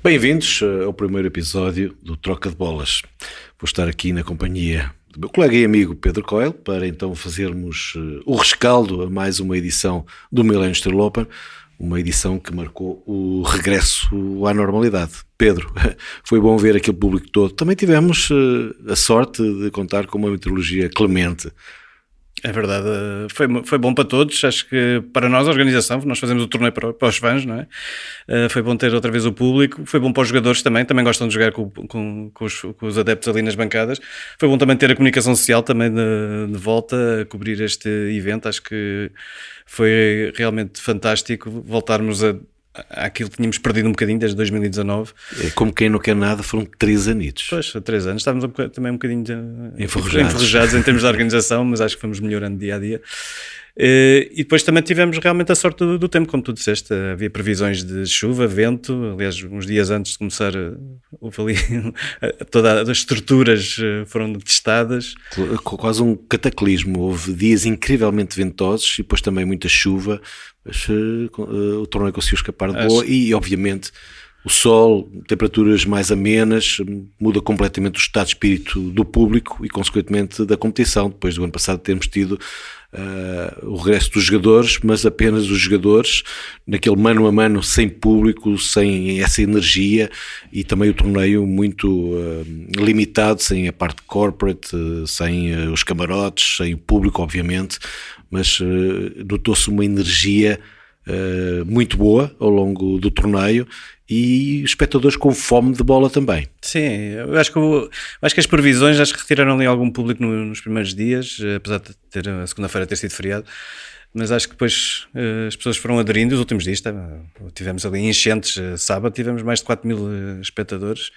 Bem-vindos ao primeiro episódio do Troca de Bolas. Vou estar aqui na companhia do meu colega e amigo Pedro Coelho para então fazermos o rescaldo a mais uma edição do Millennium Steel Open, uma edição que marcou o regresso à normalidade. Pedro, foi bom ver aquele público todo. Também tivemos a sorte de contar com uma meteorologia clemente. É verdade, foi bom para todos. Acho que para nós, a organização, nós fazemos o torneio para os fãs, não é? Foi bom ter outra vez o público, foi bom para os jogadores também gostam de jogar com os adeptos ali nas bancadas. Foi bom também ter a comunicação social também de volta a cobrir este evento. Acho que foi realmente fantástico voltarmos àquilo que tínhamos perdido um bocadinho desde 2019. É como quem não quer nada, foram 3 anitos. Pois, há 3 anos. Estávamos também um bocadinho enferrujados em termos de organização, mas acho que fomos melhorando dia a dia. E depois também tivemos realmente a sorte do tempo, como tu disseste. Havia previsões de chuva, vento. Aliás, uns dias antes de começar, houve ali todas as estruturas foram testadas. Quase um cataclismo. Houve dias incrivelmente ventosos e depois também muita chuva. Mas o torneio conseguiu escapar de boa e, obviamente, o sol, temperaturas mais amenas, muda completamente o estado de espírito do público e, consequentemente, da competição. Depois do ano passado termos tido o regresso dos jogadores, mas apenas os jogadores, naquele mano a mano, sem público, sem essa energia, e também o torneio muito limitado, sem a parte corporate, sem os camarotes, sem o público, obviamente, mas notou-se uma energia muito boa ao longo do torneio e espectadores com fome de bola também. Sim, eu acho que as previsões retiraram ali algum público nos primeiros dias, apesar de a segunda-feira ter sido feriado, mas acho que depois as pessoas foram aderindo. Os últimos dias tivemos ali enchentes. Sábado tivemos mais de 4.000 espectadores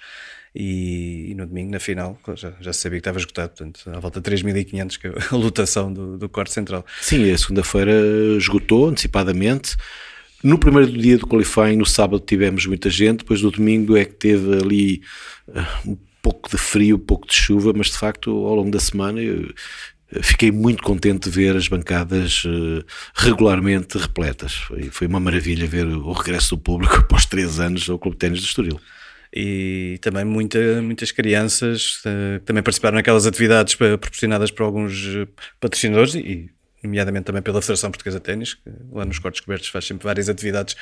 e no domingo, na final, já se sabia que estava esgotado, portanto, à volta de 3.500, que é a lotação do quarto central. Sim, a segunda-feira esgotou antecipadamente. No primeiro dia do qualifying, no sábado, tivemos muita gente. Depois do domingo é que teve ali um pouco de frio, um pouco de chuva, mas de facto, ao longo da semana, eu fiquei muito contente de ver as bancadas regularmente repletas. Foi uma maravilha ver o regresso do público após 3 anos ao Clube de Ténis do Estoril. E também muitas crianças também participaram naquelas atividades proporcionadas por alguns patrocinadores e nomeadamente também pela Federação Portuguesa de Ténis, que lá nos Cortes Cobertos faz sempre várias atividades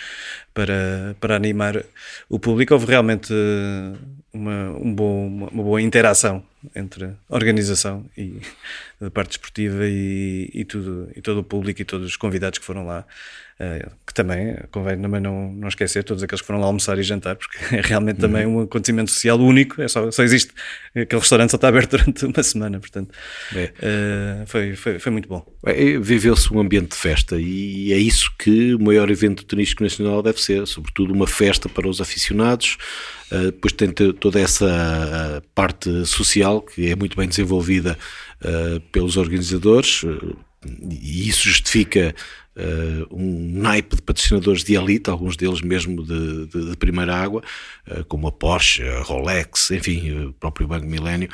para animar o público. Houve realmente uma boa interação entre a organização e a parte desportiva e todo o público e todos os convidados que foram lá, que também convém também não esquecer todos aqueles que foram lá almoçar e jantar, porque é realmente também um acontecimento social único. Só existe, aquele restaurante só está aberto durante uma semana, portanto foi muito bom. Viveu-se um ambiente de festa e é isso que o maior evento tenístico nacional deve ser, sobretudo uma festa para os aficionados. Depois tem toda essa parte social que é muito bem desenvolvida pelos organizadores, e isso justifica um naipe de patrocinadores de elite, alguns deles mesmo de primeira água, como a Porsche, a Rolex, enfim, o próprio Banco Millennium.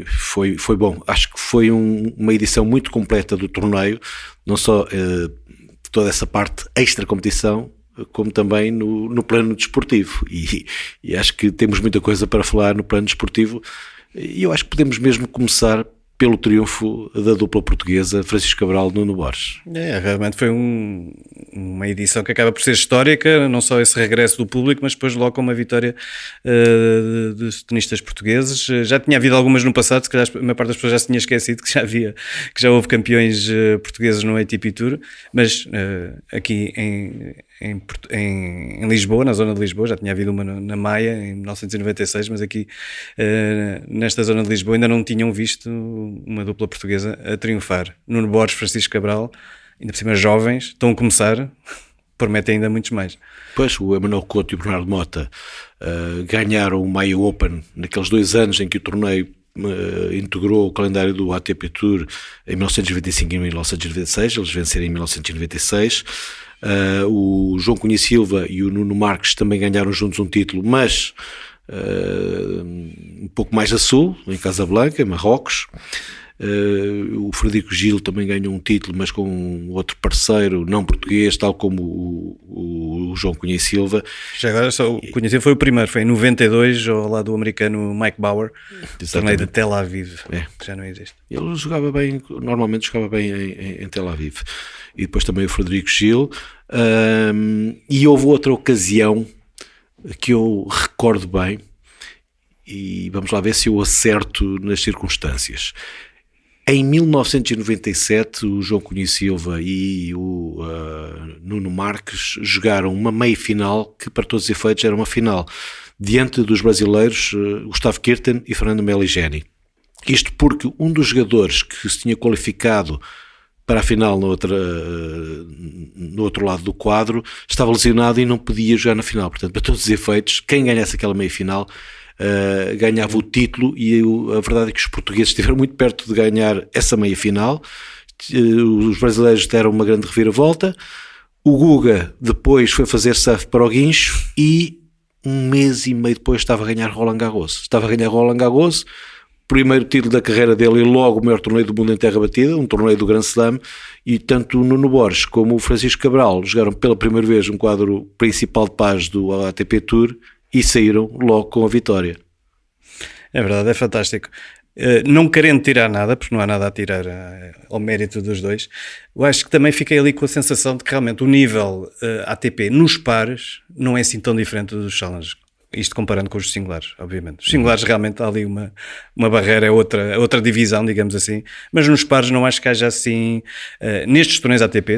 Foi bom. Acho que foi uma edição muito completa do torneio, não só toda essa parte extra-competição, como também no plano desportivo, e acho que temos muita coisa para falar no plano desportivo, e eu acho que podemos mesmo começar pelo triunfo da dupla portuguesa Francisco Cabral e Nuno Borges. Realmente foi uma edição que acaba por ser histórica, não só esse regresso do público, mas depois logo com uma vitória dos tenistas portugueses. Já tinha havido algumas no passado, se calhar a maior parte das pessoas já se tinha esquecido que já houve campeões portugueses no ATP Tour, mas aqui em Lisboa, na zona de Lisboa, já tinha havido uma na Maia em 1996, mas aqui nesta zona de Lisboa ainda não tinham visto uma dupla portuguesa a triunfar. Nuno Borges, Francisco Cabral, ainda por cima jovens, estão a começar, prometem ainda muitos mais. Pois, o Emanuel Couto e o Bernardo Mota ganharam o Maia Open naqueles 2 anos em que o torneio integrou o calendário do ATP Tour em 1995 e 1996, eles venceram em 1996. O João Cunha Silva e o Nuno Marques também ganharam juntos um título, mas um pouco mais a sul, em Casablanca, em Marrocos. O Frederico Gil também ganhou um título, mas com um outro parceiro não português, tal como o João Cunha e Silva. Já agora só o Cunha foi o primeiro, foi em 92 ao lado do americano Mike Bauer, torneio de Tel Aviv, que já não existe. Ele jogava bem, normalmente jogava bem em Tel Aviv. E depois também o Frederico Gil. E houve outra ocasião que eu recordo bem, e vamos lá ver se eu acerto nas circunstâncias. Em 1997, o João Cunha e Silva e o Nuno Marques jogaram uma meia-final que, para todos os efeitos, era uma final, diante dos brasileiros Gustavo Kirten e Fernando Meligeni. Isto porque um dos jogadores que se tinha qualificado para a final no outro lado do quadro estava lesionado e não podia jogar na final. Portanto, para todos os efeitos, quem ganhasse aquela meia-final ganhava o título, e a verdade é que os portugueses estiveram muito perto de ganhar essa meia-final. Os brasileiros deram uma grande reviravolta. O Guga depois foi fazer surf para o guincho e um mês e meio depois estava a ganhar Roland Garros, primeiro título da carreira dele e logo o maior torneio do mundo em terra batida, um torneio do Grand Slam, e tanto o Nuno Borges como o Francisco Cabral jogaram pela primeira vez um quadro principal de pares do ATP Tour e saíram logo com a vitória. É verdade, é fantástico. Não querendo tirar nada, porque não há nada a tirar ao mérito dos dois, eu acho que também fiquei ali com a sensação de que realmente o nível ATP nos pares não é assim tão diferente dos challengers. Isto comparando com os singulares, obviamente. Os singulares realmente há ali uma barreira, é outra divisão, digamos assim. Mas nos pares não acho que haja assim, nestes torneios ATP,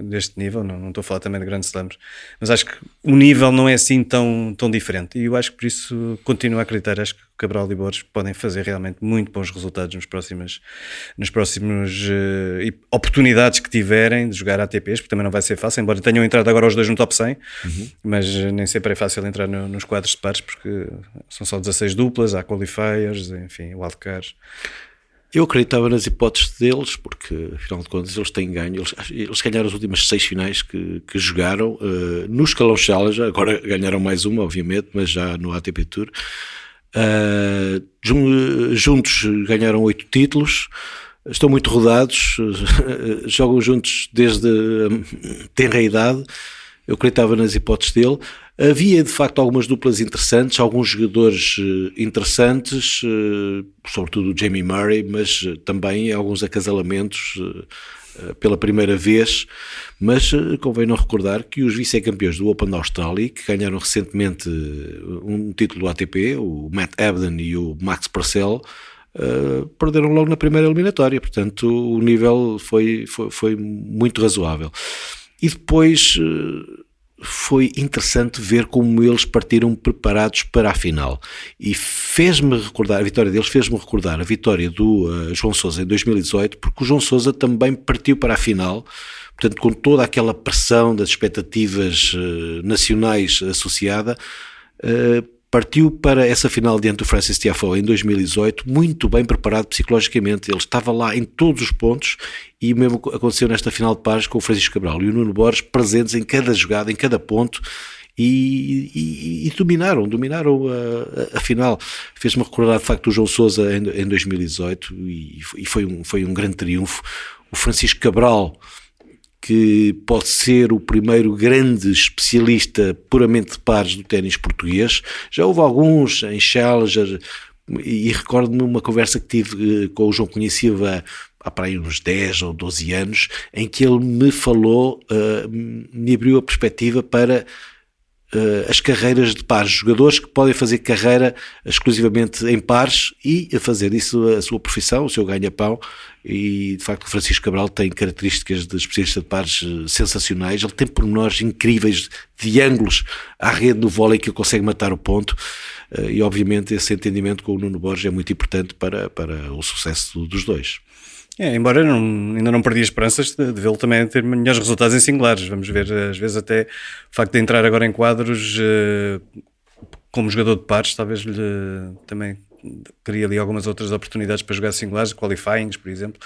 deste nível, não estou a falar também de grandes slams, mas acho que o nível não é assim tão diferente. E eu acho que por isso continuo a acreditar, acho que o Cabral e Borges podem fazer realmente muito bons resultados nas próximas oportunidades que tiverem de jogar ATPs, porque também não vai ser fácil, embora tenham entrado agora os dois no top 100, mas nem sempre é fácil entrar nos quadros de pares, porque são só 16 duplas, há qualifiers, enfim, wildcards. Eu acreditava nas hipóteses deles, porque afinal de contas eles têm ganho, eles ganharam as últimas 6 finais que jogaram no escalão Challenger, agora ganharam mais uma obviamente, mas já no ATP Tour. Juntos ganharam 8 títulos, estão muito rodados, jogam juntos desde tenra idade. Eu acreditava nas hipóteses dele. Havia de facto algumas duplas interessantes, alguns jogadores interessantes, sobretudo o Jamie Murray, mas também alguns acasalamentos pela primeira vez. Mas convém não recordar que os vice-campeões do Open da Austrália, que ganharam recentemente um título do ATP, o Matt Ebden e o Max Purcell, perderam logo na primeira eliminatória. Portanto, o nível foi muito razoável. E depois foi interessante ver como eles partiram preparados para a final. E fez-me recordar, a vitória deles fez-me recordar a vitória do João Sousa em 2018, porque o João Sousa também partiu para a final, portanto, com toda aquela pressão das expectativas nacionais associada, partiu para essa final diante do Francis Tiafoe em 2018, muito bem preparado psicologicamente. Ele estava lá em todos os pontos, e o mesmo aconteceu nesta final de pares com o Francisco Cabral e o Nuno Borges, presentes em cada jogada, em cada ponto, e dominaram a final. Fez-me recordar de facto o João Sousa em 2018, e foi um grande triunfo. O Francisco Cabral, que pode ser o primeiro grande especialista puramente de pares do ténis português. Já houve alguns em Challenger, e recordo-me uma conversa que tive com o João Cunha e Silva há para aí uns 10 ou 12 anos, em que ele me falou, me abriu a perspectiva para as carreiras de pares, jogadores que podem fazer carreira exclusivamente em pares e a fazer isso a sua profissão, o seu ganha-pão. E de facto o Francisco Cabral tem características de especialista de pares sensacionais. Ele tem pormenores incríveis de ângulos à rede no vôlei que ele consegue matar o ponto, e obviamente esse entendimento com o Nuno Borges é muito importante para o sucesso dos dois. Embora ainda não perdi esperanças de vê-lo também ter melhores resultados em singulares. Vamos ver, às vezes até o facto de entrar agora em quadros como jogador de pares, talvez também queria ali algumas outras oportunidades para jogar singulares, qualifyings, por exemplo.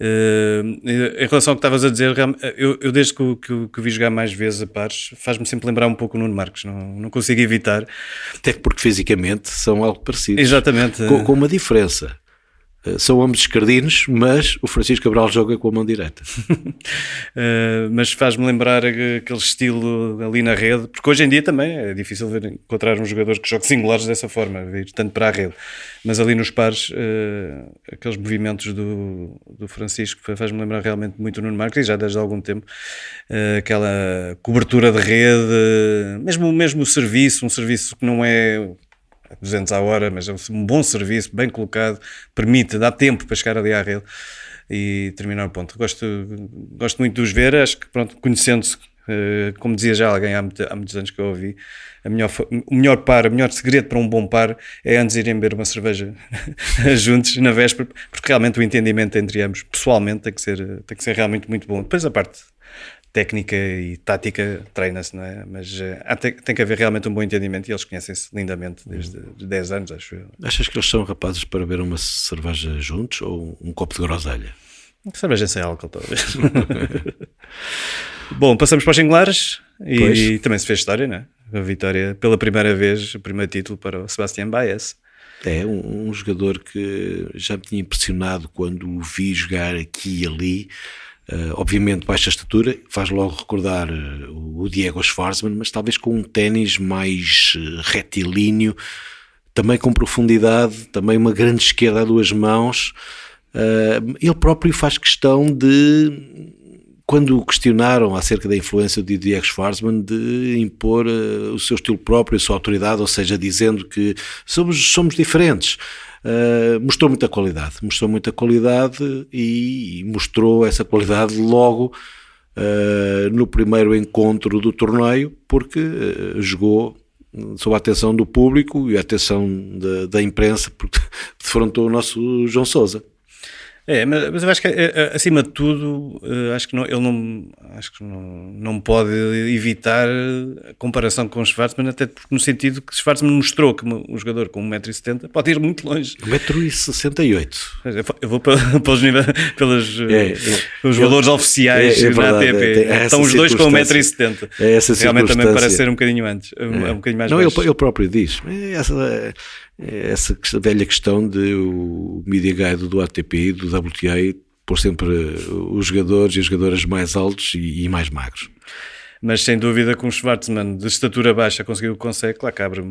Em relação ao que estavas a dizer, eu desde que o vi jogar mais vezes a pares, faz-me sempre lembrar um pouco o Nuno Marques, não consigo evitar. Até porque fisicamente são algo parecidos. Exatamente. Com uma diferença. São ambos escardinos, mas o Francisco Cabral joga com a mão direita. Mas faz-me lembrar aquele estilo ali na rede, porque hoje em dia também é difícil encontrar um jogador que jogue singulares dessa forma, vir tanto para a rede. Mas ali nos pares, aqueles movimentos do Francisco faz-me lembrar realmente muito o Nuno Marques, e já desde há algum tempo, aquela cobertura de rede, mesmo o serviço, um serviço que não é 200 à hora, mas é um bom serviço, bem colocado, dá tempo para chegar ali à rede e terminar o ponto. Gosto muito de os ver, acho que, pronto, conhecendo-se, como dizia já alguém há muitos anos que eu ouvi, o melhor segredo para um bom par é antes irem beber uma cerveja juntos na véspera, porque realmente o entendimento entre ambos, pessoalmente, tem que ser realmente muito bom. Depois a parte técnica e tática treina-se, não é? Mas tem que haver realmente um bom entendimento, e eles conhecem-se lindamente desde 10 anos, acho eu. Achas que eles são rapazes para beber uma cerveja juntos ou um copo de groselha? Cerveja sem álcool, talvez. Bom, passamos para os singulares e também se fez história, não é? A vitória pela primeira vez, o primeiro título para o Sebastián Baez. É um jogador que já me tinha impressionado quando o vi jogar aqui e ali. Obviamente baixa estatura, faz logo recordar o Diego Schwartzman, mas talvez com um ténis mais retilíneo, também com profundidade, também uma grande esquerda a duas mãos. Ele próprio faz questão de, quando o questionaram acerca da influência de Diego Schwartzman, de impor o seu estilo próprio, a sua autoridade, ou seja, dizendo que somos diferentes. Mostrou muita qualidade e mostrou essa qualidade logo no primeiro encontro do torneio, porque jogou sob a atenção do público e a atenção da imprensa, porque defrontou o nosso João Sousa. Mas eu acho que acima de tudo acho que ele não pode evitar a comparação com o Schwartzman, até porque no sentido que Schwartzman mostrou que um jogador com 1,70 m pode ir muito longe. 1,68 m. Eu vou pelos os valores oficiais na ATP. Estão os dois com 1,70 m. Realmente também parece ser um bocadinho antes. Um bocadinho mais baixo. Ele próprio diz. Essa velha questão de o media guide do ATP e do WTA pôr sempre os jogadores e as jogadoras mais altos e mais magros. Mas sem dúvida que um Schwartzman de estatura baixa conseguiu o que consegue, claro que abre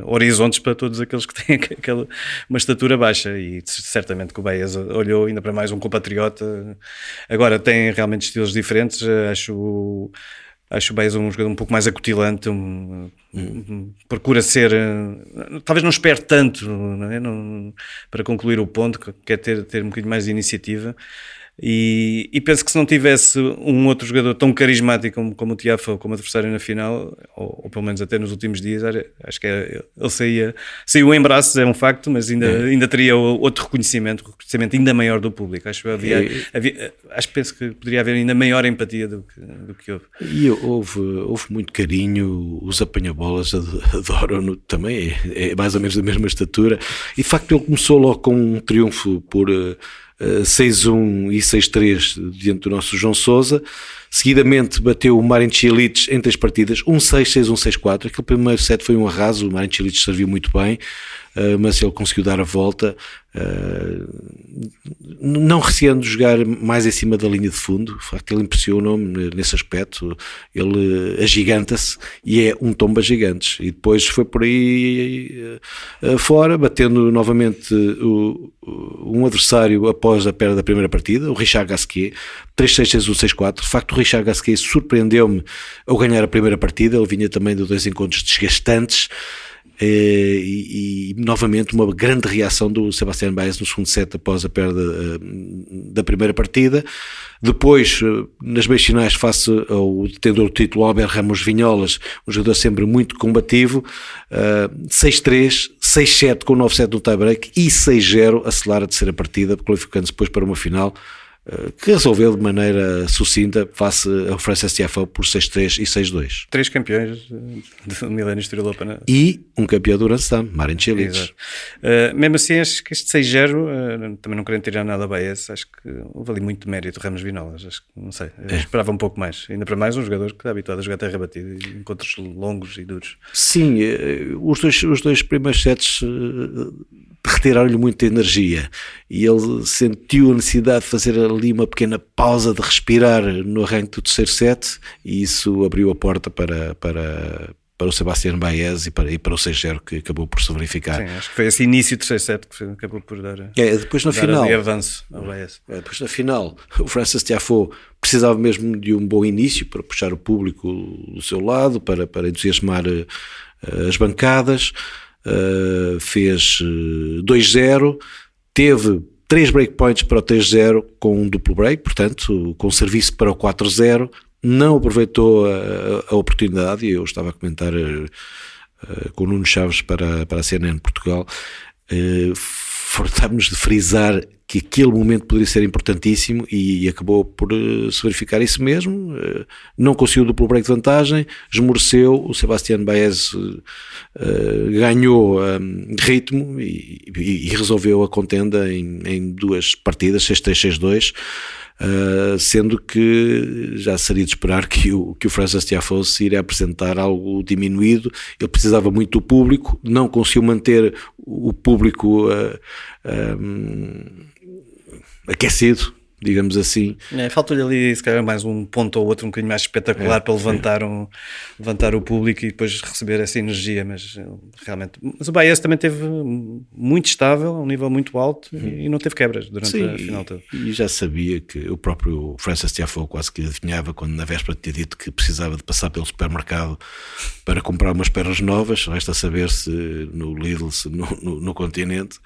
horizontes para todos aqueles que têm uma estatura baixa, e certamente que o Baez olhou ainda para mais um compatriota. Agora tem realmente estilos diferentes, acho o Baez um jogador um pouco mais acutilante, procura ser, talvez não espere tanto, não é? Para concluir o ponto, quer ter um bocadinho mais de iniciativa. E penso que se não tivesse um outro jogador tão carismático como o Tiafoe como adversário na final, ou pelo menos até nos últimos dias, acho que ele saiu em braços, é um facto, mas ainda teria outro reconhecimento ainda maior do público. Penso que poderia haver ainda maior empatia do que houve. E houve muito carinho, os apanha-bolas adoram-no também, é mais ou menos da mesma estatura, e de facto ele começou logo com um triunfo por 6-1 e 6-3 diante do nosso João Sousa. Seguidamente bateu o Marin Cilic em 3 partidas, 1-6, 6-1, 6-4. Aquele primeiro set foi um arraso, o Marin Cilic serviu muito bem, mas ele conseguiu dar a volta, não receando jogar mais em cima da linha de fundo. De facto, ele impressionou-me nesse aspecto. Ele agiganta-se e é um tomba gigantes, e depois foi por aí fora, batendo novamente um adversário após a perda da primeira partida, o Richard Gasquet, 3-6, 6-1, 6-4. De facto, o Richard Gasquet surpreendeu-me ao ganhar a primeira partida. Ele vinha também de 2 encontros desgastantes, e novamente uma grande reação do Sebastián Baez no segundo set após a perda da primeira partida. Depois, nas meias finais, face ao detentor do título Albert Ramos Vinholas, um jogador sempre muito combativo, 6-3, 6-7 com 9-7 no tie-break e 6-0 a selar a terceira partida, qualificando-se depois para uma final que resolveu de maneira sucinta face ao Frances Tiafoe por 6-3 e 6-2. 3 campeões do Millennium Estoril Open. E um campeão do Grand Slam, Marin Cilic. Mesmo assim, acho que este 6-0, também não querendo tirar nada a Baez, acho que houve ali muito mérito Ramos Vinholas. Acho que, não sei, esperava um pouco mais. Ainda para mais um jogador que está habituado a jogar terra batida e encontros longos e duros. Sim, os dois primeiros sets retiraram-lhe muita energia e ele sentiu a necessidade de fazer ali uma pequena pausa, de respirar no arranque do terceiro set, e isso abriu a porta para o Sebastián Baez e para o 6-0 que acabou por se verificar. Sim, acho que foi esse início do terceiro set que acabou por dar, depois na final, avanço ao Baez. Depois na final, o Frances Tiafoe precisava mesmo de um bom início para puxar o público do seu lado, para entusiasmar as bancadas. Fez 2-0, teve 3 breakpoints para o 3-0 com um duplo break, portanto com serviço para o 4-0, não aproveitou a oportunidade, e eu estava a comentar com o Nuno Chaves para a CNN Portugal, fartámos de frisar que aquele momento poderia ser importantíssimo, e acabou por se verificar isso mesmo. Não conseguiu o duplo break de vantagem, esmoreceu, o Sebastián Baez ganhou ritmo e resolveu a contenda em 2 partidas, 6-3, 6-2, sendo que já seria de esperar que o Frances Tiafoe se iria apresentar algo diminuído. Ele precisava muito do público, não conseguiu manter o público aquecido, digamos assim. Faltou-lhe ali, se calhar, mais um ponto ou outro um bocadinho mais espetacular para levantar o público e depois receber essa energia, mas realmente... Mas o Baez também teve muito estável, a um nível muito alto, e não teve quebras durante a final toda. E já sabia que o próprio Frances Tiafoe quase que adivinhava, quando na véspera tinha dito que precisava de passar pelo supermercado para comprar umas pernas novas, resta saber se no Lidl, se no continente.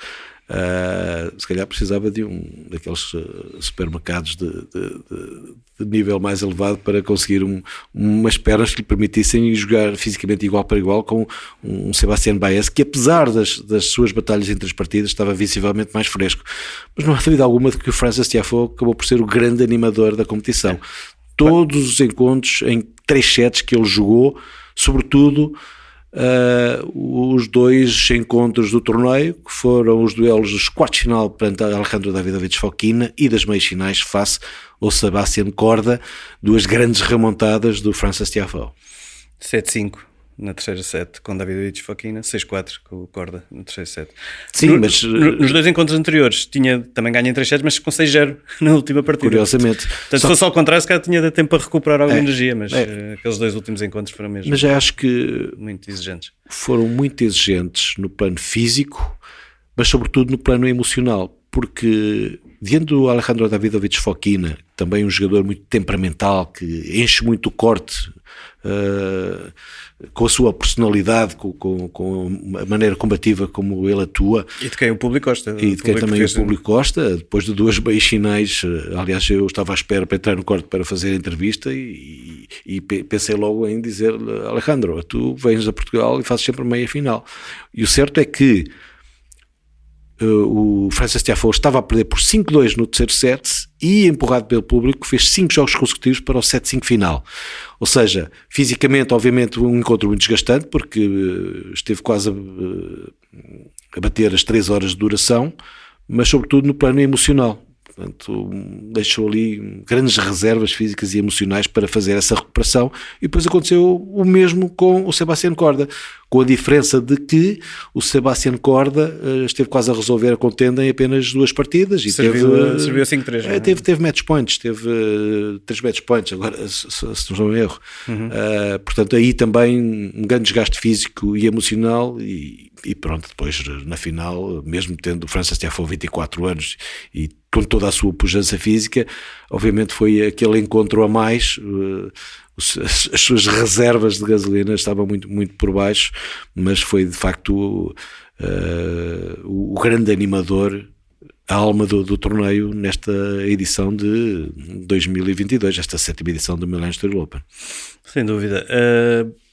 Se calhar precisava de daqueles supermercados de nível mais elevado para conseguir umas pernas que lhe permitissem jogar fisicamente igual para igual com um Sebastián Baez, que apesar das suas batalhas entre as partidas estava visivelmente mais fresco. Mas não há dúvida alguma de que o Frances Tiafoe acabou por ser o grande animador da competição. Todos os encontros em 3 sets que ele jogou, sobretudo os 2 encontros do torneio, que foram os duelos dos quartos de final perante Alejandro Davidovich Fokina e das meias finais face ao Sebastián Korda, 2 grandes remontadas do Frances Tiafoe. 7-5 na terceira set com Davidovich Fokina, 6-4 com o Korda no terceiro set. Sim, mas nos 2 encontros anteriores tinha também ganho em 3 sets, mas com 6-0 na última partida. Curiosamente. Portanto, se fosse ao contrário, se calhar tinha de tempo para recuperar alguma energia, mas aqueles 2 últimos encontros foram mesmo. Mas já acho que muito exigentes. Foram muito exigentes no plano físico, mas sobretudo no plano emocional, porque diante do Alejandro Davidovich Fokina, também um jogador muito temperamental, que enche muito o corte, com a sua personalidade, com a maneira combativa como ele atua. E de quem o público gosta. E de quem também o público gosta. Depois de 2 meias finais, aliás, eu estava à espera para entrar no corte para fazer a entrevista e pensei logo em dizer: Alejandro, tu vens a Portugal e fazes sempre meia final. E o certo é que o Frances Tiafoe estava a perder por 5-2 no terceiro set e, empurrado pelo público, fez 5 jogos consecutivos para o 7-5 final. Ou seja, fisicamente, obviamente, um encontro muito desgastante, porque esteve quase a bater as 3 horas de duração, mas sobretudo no plano emocional. Portanto, deixou ali grandes reservas físicas e emocionais para fazer essa recuperação, e depois aconteceu o mesmo com o Sebastián Korda, com a diferença de que o Sebastián Korda esteve quase a resolver a contenda em apenas 2 partidas e serviu a 5-3. Teve match points, teve 3 match points, agora se não estou em erro. Portanto, aí também um grande desgaste físico e emocional, e pronto, depois na final, mesmo tendo o Frances Tiafoe 24 anos e com toda a sua pujança física, obviamente foi aquele encontro a mais. As suas reservas de gasolina estavam muito, muito por baixo, mas foi de facto o grande animador, a alma do torneio nesta edição de 2022, esta 7ª edição do Millennium Tour Open. Sem dúvida.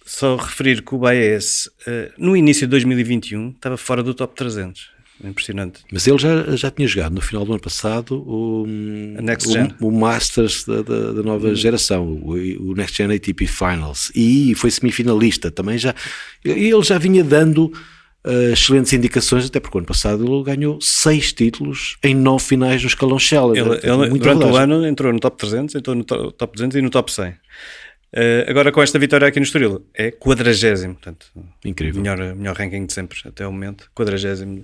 Só referir que o Baez no início de 2021 estava fora do top 300. Impressionante. Mas ele já tinha jogado no final do ano passado o Masters da nova geração, o Next Gen ATP Finals, e foi semifinalista também. Ele já vinha dando excelentes indicações, até porque o ano passado ele ganhou 6 títulos em 9 finais no escalão Challenger. Ele durante o ano entrou no top 300, entrou no top 200 e no top 100. Agora com esta vitória aqui no Estoril, é 40º, portanto, incrível. Melhor ranking de sempre até o momento, 40º.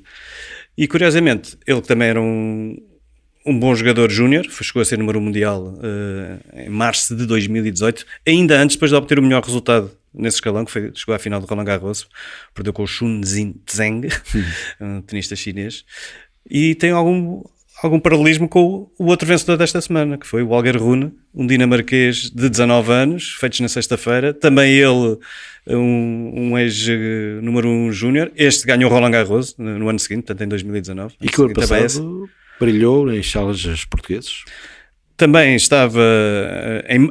E curiosamente, ele que também era um bom jogador júnior, chegou a ser número 1 mundial em março de 2018, ainda antes, depois de obter o melhor resultado nesse escalão, que chegou à final do Roland Garros, perdeu com o Xun Zheng, um tenista chinês, e tem algum paralelismo com o outro vencedor desta semana, que foi o Holger Rune, um dinamarquês de 19 anos, feitos na sexta-feira, também ele um ex-número 1 júnior, este ganhou o Roland Garros no ano seguinte, portanto em 2019. E que o ano passado brilhou em challengers portugueses. Também estava,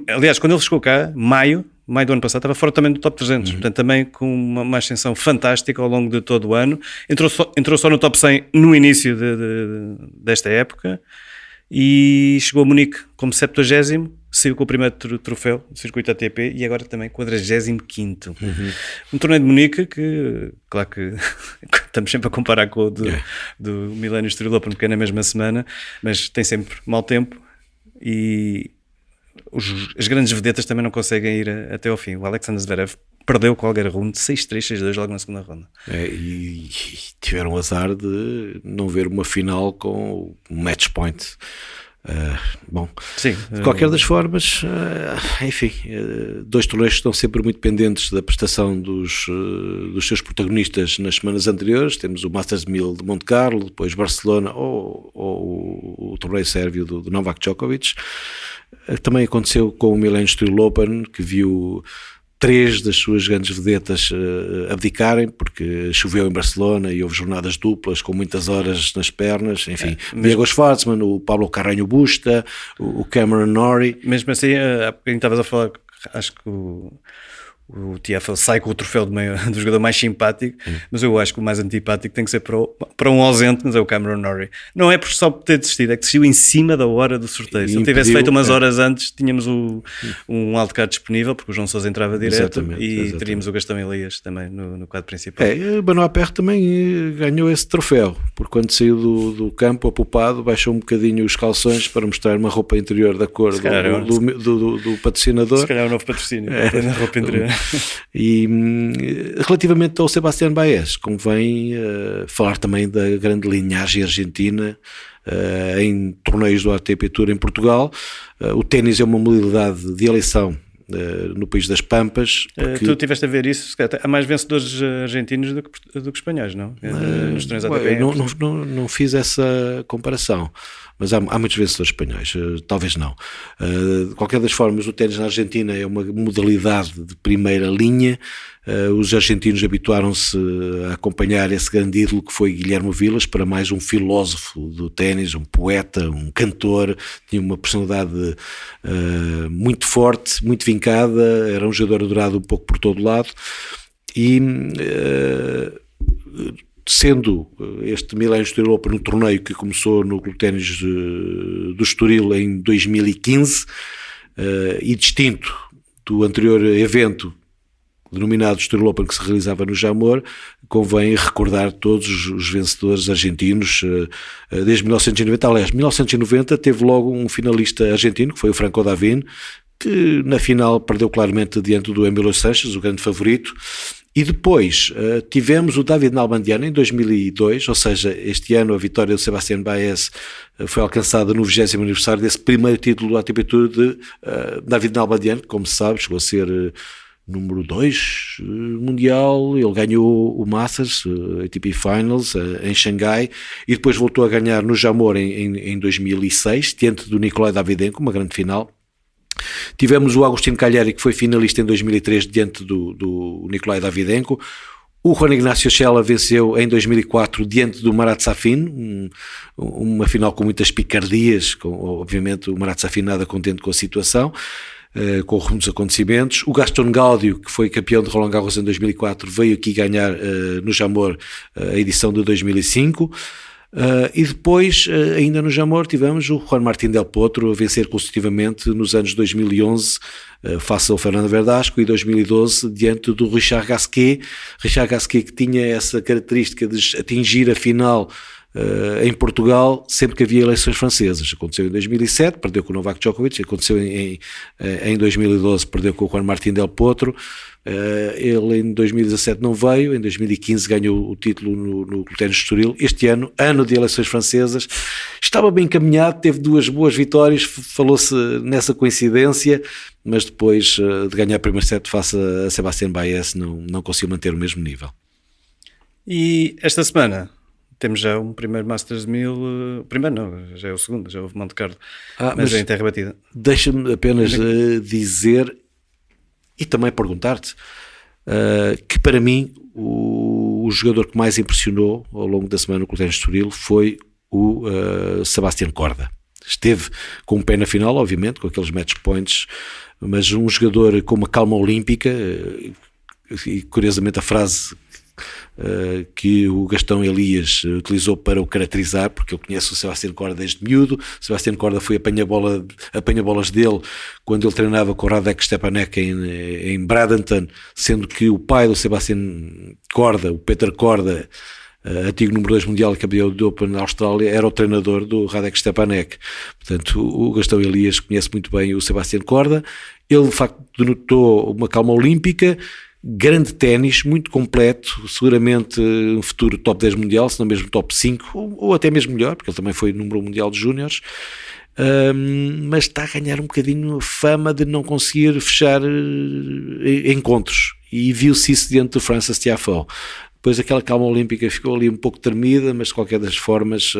aliás, quando ele chegou cá, maio do ano passado, estava fora também do top 300, portanto também com uma ascensão fantástica ao longo de todo o ano. Entrou só no top 100 no início desta época e chegou a Munique como 70º, saiu com o primeiro troféu do circuito ATP e agora também 45º. Um torneio de Munique que, claro que estamos sempre a comparar com o do Millennium Estoril Open, porque é na mesma semana, mas tem sempre mau tempo e as grandes vedetas também não conseguem ir até ao fim. O Alexander Zverev perdeu com o Holger Rune 6-3, 6-2 logo na segunda ronda. E tiveram o azar de não ver uma final com o match point. Bom, sim, de qualquer das formas, enfim, dois torneios estão sempre muito pendentes da prestação dos seus protagonistas nas semanas anteriores. Temos o Masters 1000 de Monte Carlo, depois Barcelona ou o torneio sérvio do Novak Djokovic. Também aconteceu com o Millennium Estoril Open, que viu 3 das suas grandes vedetas abdicarem, porque choveu em Barcelona e houve jornadas duplas com muitas horas nas pernas, enfim, Diego Schwartzman, o Pablo Carreño Busta, o Cameron Norrie. Mesmo assim, há bocadinho estavas a falar, acho que o TFL sai com o troféu do jogador mais simpático, mas eu acho que o mais antipático tem que ser para um ausente, mas é o Cameron Norrie. Não é por só ter desistido, é que desistiu em cima da hora do sorteio. Se ele tivesse feito umas horas antes, tínhamos um wildcard disponível, porque o João Sousa entrava direto e teríamos o Gastão Elias também no quadro principal. O Benoit Paire também ganhou esse troféu, porque quando saiu do campo apupado, baixou um bocadinho os calções para mostrar uma roupa interior da cor do patrocinador. Se calhar é o novo patrocínio na roupa interior. E relativamente ao Sebastián Baez, convém falar também da grande linhagem argentina em torneios do ATP Tour em Portugal. O ténis é uma modalidade de eleição no país das Pampas. Porque... Tu tiveste a ver isso, há mais vencedores argentinos do que espanhóis, não? Nos torneios ATP. Não fiz essa comparação, mas há muitos vencedores espanhóis, talvez não. De qualquer das formas, o ténis na Argentina é uma modalidade de primeira linha. Os argentinos habituaram-se a acompanhar esse grande ídolo que foi Guilherme Vilas, para mais um filósofo do ténis, um poeta, um cantor, tinha uma personalidade muito forte, muito vincada, era um jogador adorado um pouco por todo lado e... sendo este Millennium Estoril Open um torneio que começou no Clube de Ténis do Estoril em 2015 e distinto do anterior evento denominado Estoril Open, que se realizava no Jamor, convém recordar todos os vencedores argentinos desde 1990. Aliás, 1990 teve logo um finalista argentino, que foi o Franco Davin, que na final perdeu claramente diante do Emilio Sanches, o grande favorito. E depois tivemos o David Nalbandian em 2002, ou seja, este ano a vitória do Sebastián Baez foi alcançada no 20º aniversário desse primeiro título do ATP Tour de David Nalbandian, que, como se sabe, chegou a ser número 2 mundial. Ele ganhou o Masters ATP Finals em Xangai e depois voltou a ganhar no Jamor em 2006, diante do Nikolai Davydenko, uma grande final. Tivemos o Agustín Calleri, que foi finalista em 2003 diante do Nikolai Davydenko. O Juan Ignacio Schella venceu em 2004 diante do Marat Safin, uma final com muitas picardias, obviamente o Marat Safin nada contente com a situação, com o rumo dos acontecimentos. O Gaston Gaudio, que foi campeão de Roland Garros em 2004, veio aqui ganhar no Jamor a edição de 2005. E depois, ainda no Jamor, tivemos o Juan Martín del Potro a vencer consecutivamente nos anos 2011 face ao Fernando Verdasco e 2012 diante do Richard Gasquet. Richard Gasquet, que tinha essa característica de atingir a final em Portugal sempre que havia eleições francesas. Aconteceu em 2007, perdeu com o Novak Djokovic, aconteceu em 2012, perdeu com o Juan Martín del Potro. Ele em 2017 não veio, em 2015 ganhou o título no ténis de Estoril. Este ano de eleições francesas, estava bem encaminhado, teve 2 boas vitórias, falou-se nessa coincidência, mas depois de ganhar o primeiro set face a Sebastián Baez não conseguiu manter o mesmo nível. E esta semana temos já um primeiro Masters 1000, primeiro não, já é o segundo, já houve Monte Carlo, mas é em terra batida. Deixa-me apenas dizer e também perguntar-te que para mim o jogador que mais impressionou ao longo da semana no ténis de Estoril foi o Sebastián Corda. Esteve com um pé na final, obviamente, com aqueles match points, mas um jogador com uma calma olímpica, e curiosamente a frase que o Gastão Elias utilizou para o caracterizar, porque eu conheço o Sebastián Corda desde miúdo. O Sebastián Corda foi apanha-bolas dele quando ele treinava com o Radek Stepanek em Bradenton, sendo que o pai do Sebastián Corda, o Peter Corda, antigo número 2 mundial, campeão do Open na Austrália, era o treinador do Radek Stepanek. Portanto, o Gastão Elias conhece muito bem o Sebastián Corda. Ele de facto denotou uma calma olímpica, grande ténis, muito completo, seguramente um futuro top 10 mundial, se não mesmo top 5, ou até mesmo melhor, porque ele também foi número 1 mundial de júniores, mas está a ganhar um bocadinho a fama de não conseguir fechar encontros, e viu-se isso diante do Frances Tiafoe. Depois aquela calma olímpica ficou ali um pouco tremida, mas de qualquer das formas,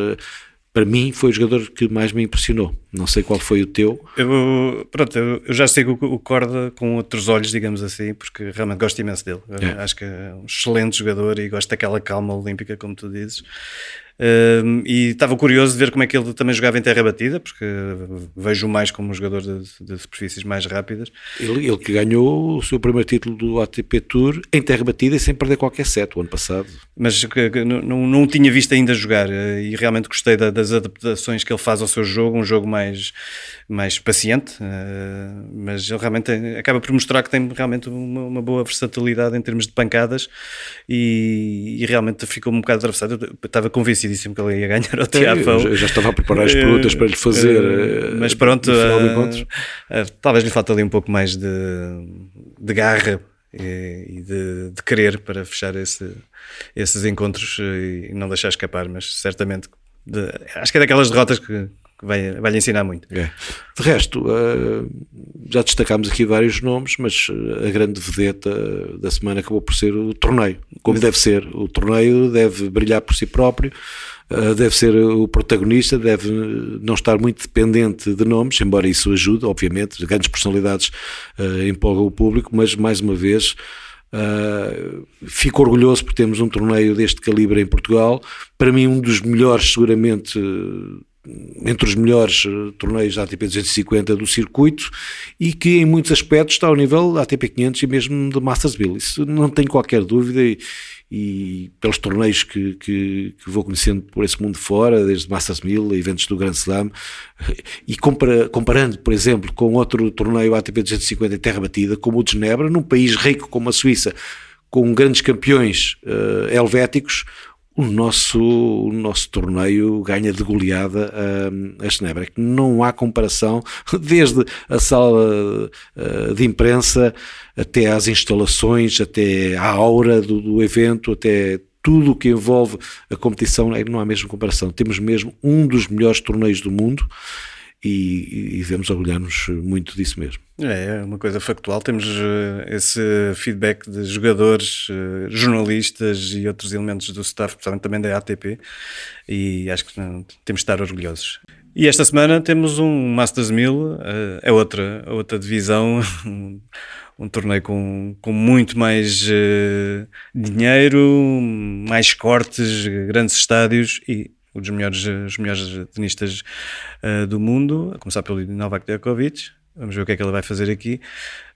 para mim foi o jogador que mais me impressionou. Não sei qual foi o teu. Eu já sigo o Corda com outros olhos, digamos assim, porque realmente gosto imenso dele. Acho que é um excelente jogador e gosto daquela calma olímpica, como tu dizes. E estava curioso de ver como é que ele também jogava em terra batida, porque vejo mais como um jogador de superfícies mais rápidas. Ele que ganhou o seu primeiro título do ATP Tour em terra batida e sem perder qualquer set o ano passado. Mas não tinha visto ainda jogar, e realmente gostei das adaptações que ele faz ao seu jogo, um jogo mais paciente, mas ele realmente acaba por mostrar que tem realmente uma boa versatilidade em termos de pancadas, e realmente ficou um bocado atravessado. Eu estava convencido que ele ia ganhar o Tiafoe. Eu já estava a preparar as perguntas para lhe fazer, mas pronto, talvez lhe falta ali um pouco mais de garra e de querer para fechar esses encontros e não deixar escapar, mas certamente acho que é daquelas derrotas que vai lhe ensinar muito. De resto, já destacámos aqui vários nomes, mas a grande vedeta da semana acabou por ser o torneio, como deve ser. O torneio deve brilhar por si próprio, deve ser o protagonista, deve não estar muito dependente de nomes, embora isso ajude, obviamente, grandes personalidades empolgam o público, mas mais uma vez fico orgulhoso por termos um torneio deste calibre em Portugal. Para mim um dos melhores, seguramente entre os melhores torneios da ATP 250 do circuito, e que em muitos aspectos está ao nível da ATP 500 e mesmo do Masters 1000, isso não tenho qualquer dúvida, e pelos torneios que vou conhecendo por esse mundo fora, desde Masters 1000 a eventos do Grand Slam, e comparando, por exemplo, com outro torneio ATP 250 em terra batida, como o de Genebra, num país rico como a Suíça, com grandes campeões helvéticos, o nosso torneio ganha de goleada a Genebra. É que não há comparação, desde a sala de imprensa até às instalações, até à aura do evento, até tudo o que envolve a competição, não há mesmo comparação. Temos mesmo um dos melhores torneios do mundo e devemos orgulhar-nos muito disso mesmo. É uma coisa factual, temos esse feedback de jogadores, jornalistas e outros elementos do staff, principalmente também da ATP, e acho que temos de estar orgulhosos. E esta semana temos um Masters 1000, é outra divisão, um torneio com muito mais dinheiro, mais cortes, grandes estádios e os melhores tenistas do mundo, a começar pelo Novak Djokovic. Vamos ver o que é que ele vai fazer aqui.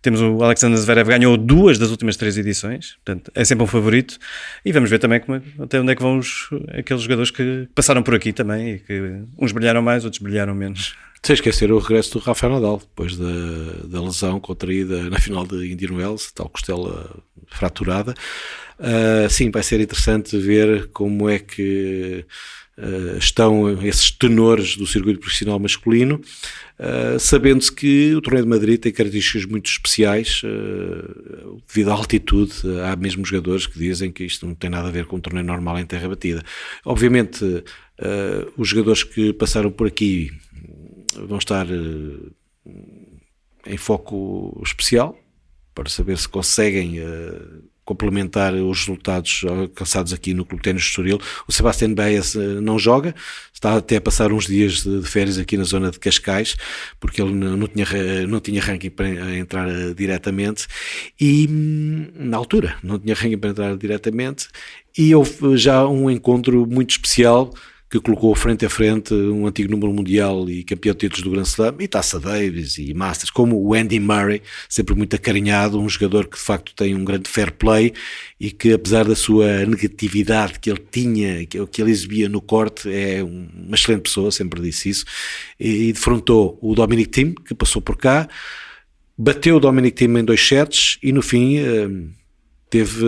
Temos o Alexander Zverev, ganhou 2 das últimas 3 edições, portanto é sempre um favorito, e vamos ver também até onde é que vão aqueles jogadores que passaram por aqui também, e que uns brilharam mais, outros brilharam menos. Sem esquecer o regresso do Rafael Nadal, depois da lesão contraída na final de Indian Wells, tal costela fraturada. Sim, vai ser interessante ver como é que estão esses tenores do circuito profissional masculino, sabendo-se que o Torneio de Madrid tem características muito especiais devido à altitude. Há mesmo jogadores que dizem que isto não tem nada a ver com um torneio normal em terra batida. Obviamente, os jogadores que passaram por aqui vão estar em foco especial para saber se conseguem complementar os resultados alcançados aqui no Clube de Ténis de Estoril. O Sebastián Baez não joga, está até a passar uns dias de férias aqui na zona de Cascais, porque ele não tinha ranking para entrar diretamente, e na altura não tinha ranking para entrar diretamente, e houve já um encontro muito especial que colocou frente a frente um antigo número mundial e campeão de títulos do Grand Slam, e Taça Davis e Masters, como o Andy Murray, sempre muito acarinhado, um jogador que de facto tem um grande fair play e que, apesar da sua negatividade que ele tinha, que ele exibia no corte, é uma excelente pessoa, sempre disse isso, e defrontou o Dominic Thiem, que passou por cá, bateu o Dominic Thiem em 2 sets e no fim teve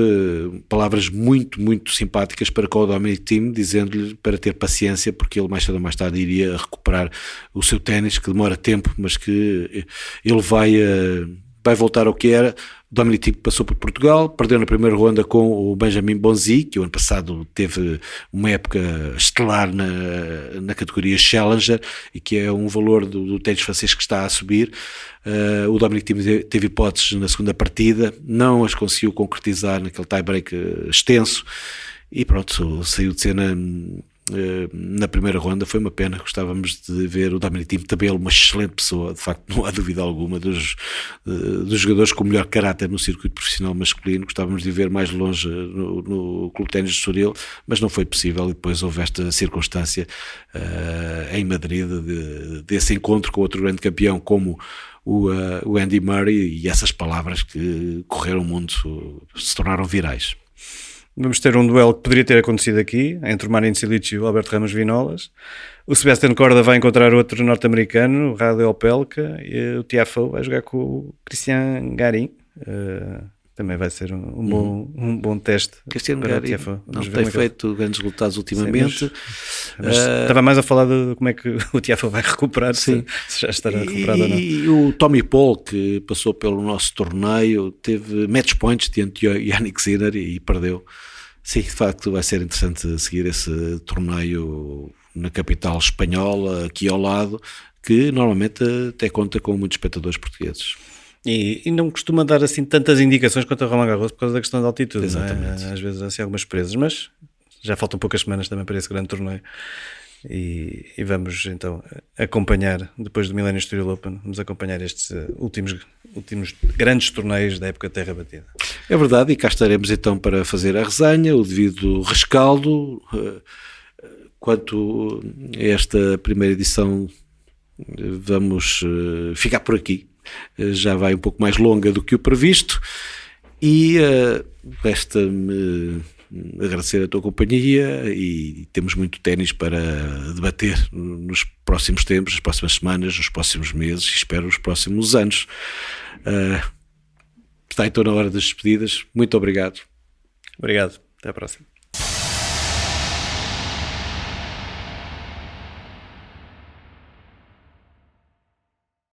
palavras muito, muito simpáticas para com o Dominic Thiem, dizendo-lhe para ter paciência, porque ele mais cedo ou mais tarde iria recuperar o seu ténis, que demora tempo, mas que ele vai voltar ao que era. O Dominic Thiem passou por Portugal, perdeu na primeira ronda com o Benjamin Bonzi, que o ano passado teve uma época estelar na categoria Challenger, e que é um valor do ténis francês que está a subir. O Dominic Thiem teve hipóteses na segunda partida, não as conseguiu concretizar naquele tie-break extenso, e pronto, saiu de cena na primeira ronda. Foi uma pena, gostávamos de ver o Dominic Thiem, também uma excelente pessoa, de facto não há dúvida alguma, dos jogadores com o melhor caráter no circuito profissional masculino. Gostávamos de ver mais longe no Clube de Ténis de Estoril, mas não foi possível, e depois houve esta circunstância em Madrid desse encontro com outro grande campeão como o Andy Murray, e essas palavras que correram o mundo se tornaram virais. Vamos ter um duelo que poderia ter acontecido aqui, entre o Marin Cilic e o Alberto Ramos Vinolas. O Sebastián Corda vai encontrar outro norte-americano, o Radley Opelka, e o Tiafoe vai jogar com o Cristian Garin. Também vai ser um bom teste. Cristian Garin não tem feito grandes resultados ultimamente. Sim, mas estava mais a falar de como é que o Tiafoe vai recuperar, se já estará recuperado ou não. E o Tommy Paul, que passou pelo nosso torneio, teve match points diante de Jannik Sinner e perdeu. Sim, de facto vai ser interessante seguir esse torneio na capital espanhola, aqui ao lado, que normalmente até conta com muitos espectadores portugueses. E não costuma dar assim tantas indicações quanto a Roland Garros por causa da questão da altitude. Exatamente. Às vezes há assim algumas surpresas, mas já faltam poucas semanas também para esse grande torneio. E vamos então acompanhar, depois do Millennium Estoril Open, vamos acompanhar estes últimos grandes torneios da época terra batida. É verdade, e cá estaremos então para fazer a resenha, o devido rescaldo. Quanto a esta primeira edição, vamos ficar por aqui. Já vai um pouco mais longa do que o previsto, e resta-me agradecer a tua companhia, e temos muito ténis para debater nos próximos tempos, nas próximas semanas, nos próximos meses, e espero nos próximos anos. Está então na hora das despedidas. Muito obrigado. Obrigado, até à próxima.